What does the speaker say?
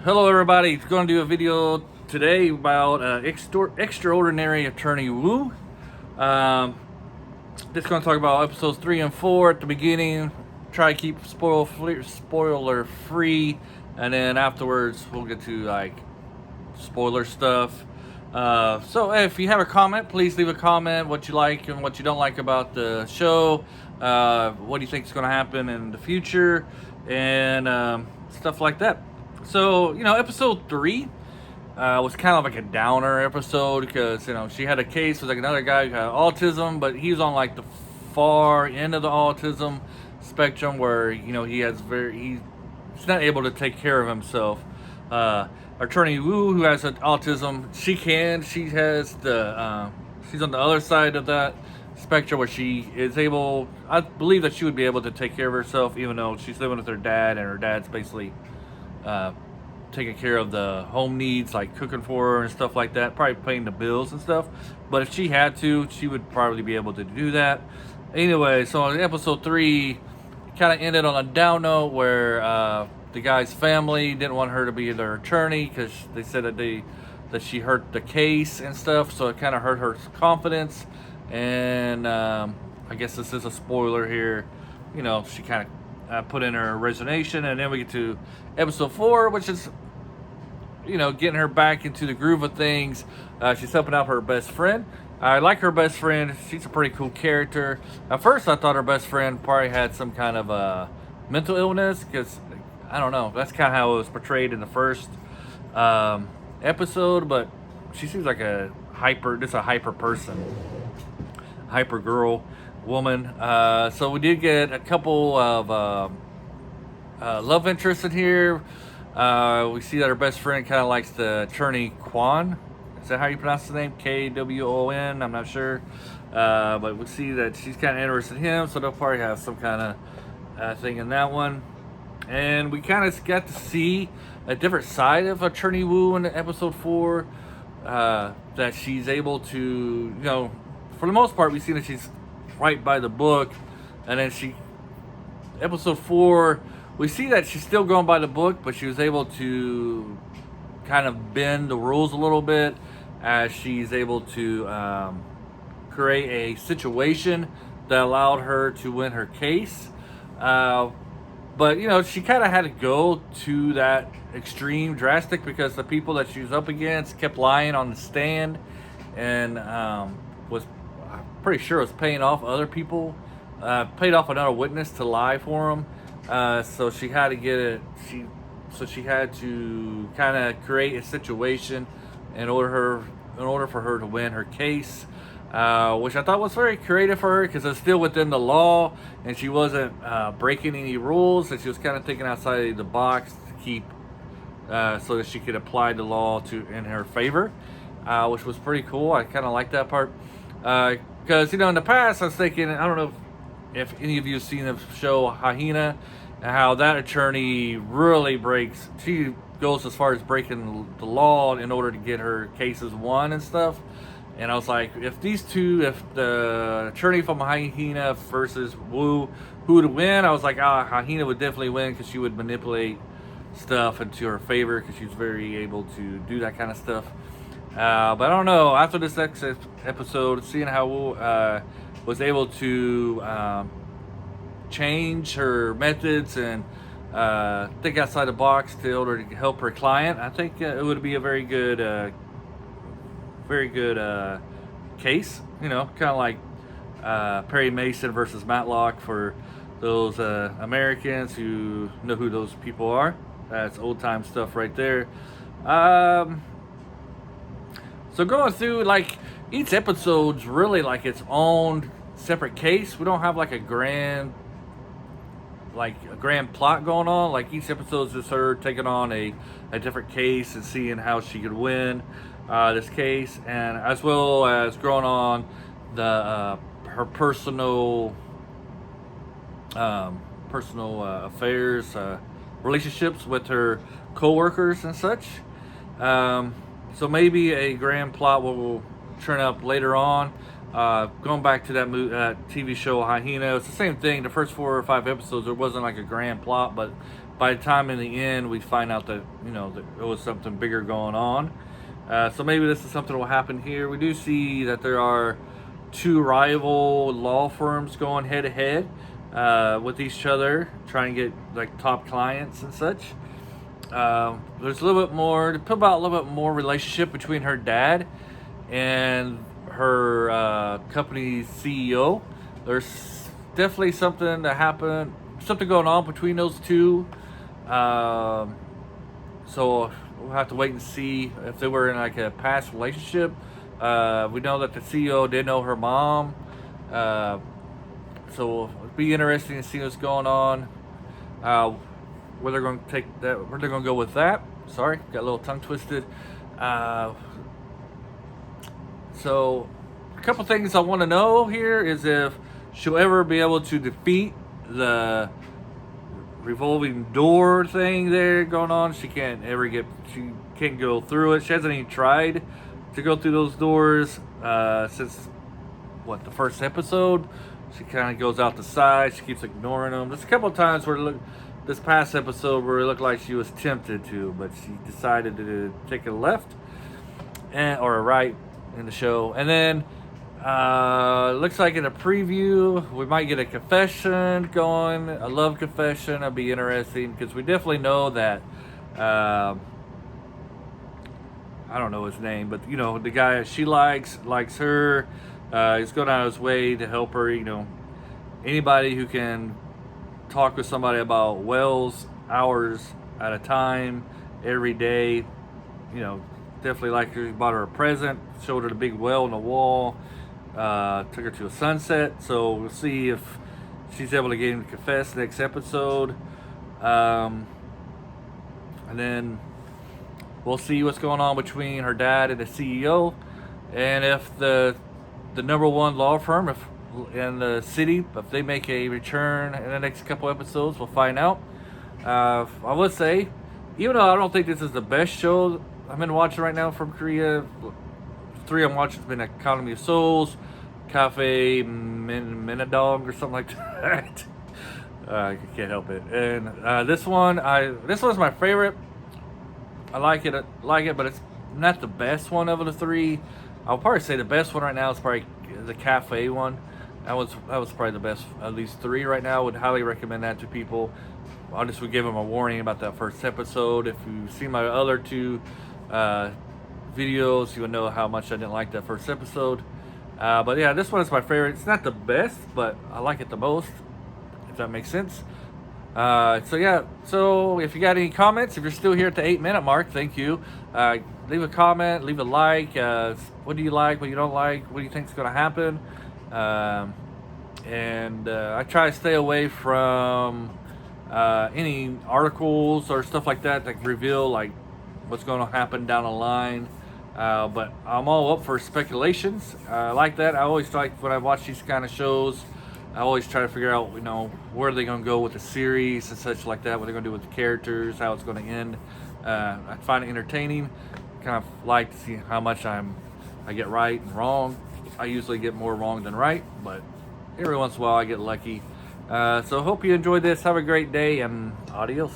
Hello, everybody. Going to do a video today about extraordinary attorney Wu. Um, just going to talk about episodes 3 and 4 at the beginning. Try to keep spoiler free, and then afterwards we'll get to like spoiler stuff. So if you have a comment, please leave a comment what you like and what you don't like about the show. What do you think is going to happen in the future, and stuff like that. So episode 3 was kind of like a downer episode because she had a case with like another guy who had autism, but he was on like the far end of the autism spectrum where he's not able to take care of himself. Attorney Wu, who has autism, she has she's on the other side of that spectrum where she is able. I believe that she would be able to take care of herself, even though she's living with her dad, and her dad's basically uh, taking care of the home needs, like cooking for her and stuff like that, probably paying the bills and stuff. But if she had to, she would probably be able to do that. Anyway, so in episode 3, kind of ended on a down note where the guy's family didn't want her to be their attorney because they said that she hurt the case and stuff, so it kind of hurt her confidence. And I guess this is a spoiler here. She kind of put in her resignation, and then we get to episode 4, which is getting her back into the groove of things. She's helping out her best friend. I like her best friend. She's a pretty cool character. At first, I thought her best friend probably had some kind of mental illness because I don't know. That's kind of how it was portrayed in the first episode. But she seems like a hyper person, hyper girl, woman. So we did get a couple of love interests in here. We see that her best friend kind of likes the attorney Kwon. Is that how you pronounce the name? Kwon? I'm not sure. But we see that she's kind of interested in him, so they'll probably have some kind of thing in that one. And we kind of got to see a different side of Attorney Wu in episode 4. That she's able to, for the most part, we see that she's right by the book. And then episode 4, we see that she's still going by the book, but she was able to kind of bend the rules a little bit as she's able to create a situation that allowed her to win her case. But she kind of had to go to that extreme drastic because the people that she was up against kept lying on the stand, and was I'm pretty sure was paying off other people, paid off another witness to lie for them. So she had to get it. She had to kind of create a situation in order for her to win her case, which I thought was very creative for her because it's still within the law and she wasn't breaking any rules, and she was kind of thinking outside the box to keep so that she could apply the law in her favor, which was pretty cool. I kind of like that part because in the past I was thinking, I don't know if any of you have seen the show Hyena, how that attorney really she goes as far as breaking the law in order to get her cases won and stuff. And I was like, if the attorney from Hyena versus Wu, who would win? I was like, Hyena would definitely win because she would manipulate stuff into her favor because she's very able to do that kind of stuff. But I don't know. After this next episode, seeing how Wu was able to change her methods and think outside the box in order to help her client, I think it would be a very good case. Kind of like Perry Mason versus Matlock for those Americans who know who those people are. That's old time stuff right there. So going through, like, each episode's really like its own separate case. We don't have like a grand plot going on. Like, each episode's just her taking on a different case and seeing how she could win this case, and as well as growing on her personal affairs, relationships with her co-workers and such. So maybe a grand plot will turn up later on. Going back to that TV show Hyena, it's the same thing. The first 4 or 5 episodes, there wasn't like a grand plot, but by the time in the end we find out that that there was something bigger going on. So maybe this is something that will happen here. We do see that there are two rival law firms going head to head with each other, trying to get like top clients and such. There's a little bit more to put about a little bit more relationship between her dad and her company's CEO. There's definitely something that happened, something going on between those two. So we'll have to wait and see if they were in like a past relationship. We know that the CEO did know her mom. So it'll be interesting to see what's going on. Where they're going to take that, where they're going to go with that. Sorry, got a little tongue twisted. So a couple things I want to know here is if she'll ever be able to defeat the revolving door thing there going on. She can't go through it. She hasn't even tried to go through those doors since the first episode. She kind of goes out the side. She keeps ignoring them. There's a couple of times where this past episode where it looked like she was tempted to, but she decided to take a left or a right in the show. And then looks like in a preview we might get a confession going, a love confession. That'd be interesting because we definitely know that I don't know his name, but the guy she likes her. He's going out of his way to help her. Anybody who can talk with somebody about wells hours at a time every day, definitely like her. He bought her a present, showed her the big well in the wall, took her to a sunset. So we'll see if she's able to get him to confess next episode. And then we'll see what's going on between her dad and the CEO, and if the number one law firm in the city, if they make a return in the next couple episodes, we'll find out. I would say, even though I don't think this is the best show I've been watching right now from Korea, 3 I'm watching has been Economy of Souls, Cafe Minadong or something like that. I can't help it. And this one's my favorite. I like it, but it's not the best one of the 3. I'll probably say the best one right now is probably the Cafe one. That was probably the best of these 3 right now. Would highly recommend that to people. I just would give them a warning about that first episode. If you've seen my other 2 videos, you would know how much I didn't like that first episode. But yeah, this one is my favorite. It's not the best, but I like it the most, if that makes sense. So if you got any comments, if you're still here at the 8-minute mark, thank you. Leave a comment, leave a like. What do you like, what you don't like, what do you think is going to happen? I try to stay away from any articles or stuff like that that reveal like what's going to happen down the line. But I'm all up for speculations. I like that. I always like when I watch these kind of shows. I always try to figure out, where are they going to go with the series and such like that. What they're going to do with the characters, how it's going to end. I find it entertaining. Kind of like to see how much I get right and wrong. I usually get more wrong than right, but every once in a while I get lucky. So hope you enjoyed this. Have a great day and adios.